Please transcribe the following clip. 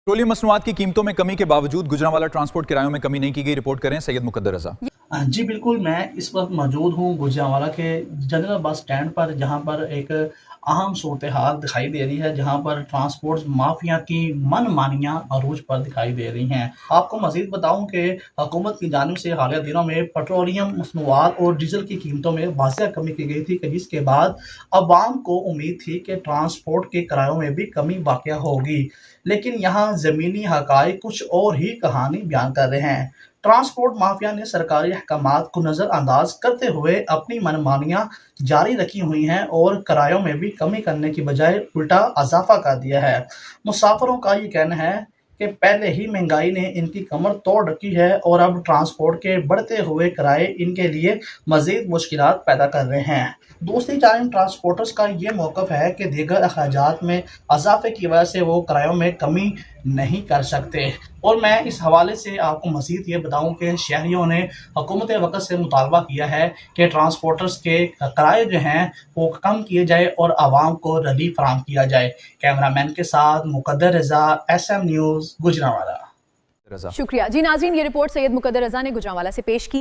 Petroleum मसनूआत की कीमतों में कमी के बावजूद गुजरांवाला ट्रांसपोर्ट किरायों में कमी नहीं की गई। रिपोर्ट करें सैयद मुकद्दर रजा। जी बिल्कुल, मैं इस वक्त मौजूद हूँ गुजरांवाला के जनरल बस स्टैंड पर, जहाँ पर एक अहम सूरत हाल दिखाई दे रही है, जहाँ पर ट्रांसपोर्ट माफिया की मनमानियाँ अरूज पर दिखाई दे रही हैं। आपको मजीद बताऊँ कि हुकूमत की जानिब से हालिया दिनों में पेट्रोलियम मसनूआत और डीजल की कीमतों में वाज़ह कमी की गई थी, कि जिसके बाद अवाम को उम्मीद थी कि ट्रांसपोर्ट के किरायों में भी कमी वाक़या होगी। लेकिन यहाँ ज़मीनी हक़ाइक़ कुछ और ही कहानी बयान कर रहे हैं। ट्रांसपोर्ट माफिया ने सरकारी अहकामात को नज़रअंदाज करते हुए अपनी मनमानियाँ जारी रखी हुई हैं और किरायों में भी कमी करने की बजाय उल्टा इजाफा कर दिया है। मुसाफिरों का ये कहना है कि पहले ही महंगाई ने इनकी कमर तोड़ रखी है और अब ट्रांसपोर्ट के बढ़ते हुए किराए इनके लिए मज़ीद मुश्किलात पैदा कर रहे हैं। दूसरी जानब ट्रांसपोर्टर्स का ये मौक़िफ़ है कि दीगर अखराजात में इजाफे की वजह से वो किरायों में कमी नहीं कर सकते। और मैं इस हवाले से आपको मज़ीद ये बताऊँ कि शहरियों ने हुकूमत वक़्त से मुतालबा किया है कि ट्रांसपोर्टर्स के किराए जो हैं वो कम किए जाए और आवाम को रिलीफ फराहम किया जाए। कैमरामैन के साथ मुकद्दर रज़ा, SM न्यूज़, गुजरांवाला। रजा शुक्रिया जी नाज़रीन, ये रिपोर्ट सैयद मुकद्दर रज़ा ने गुजरांवाला से पेश की।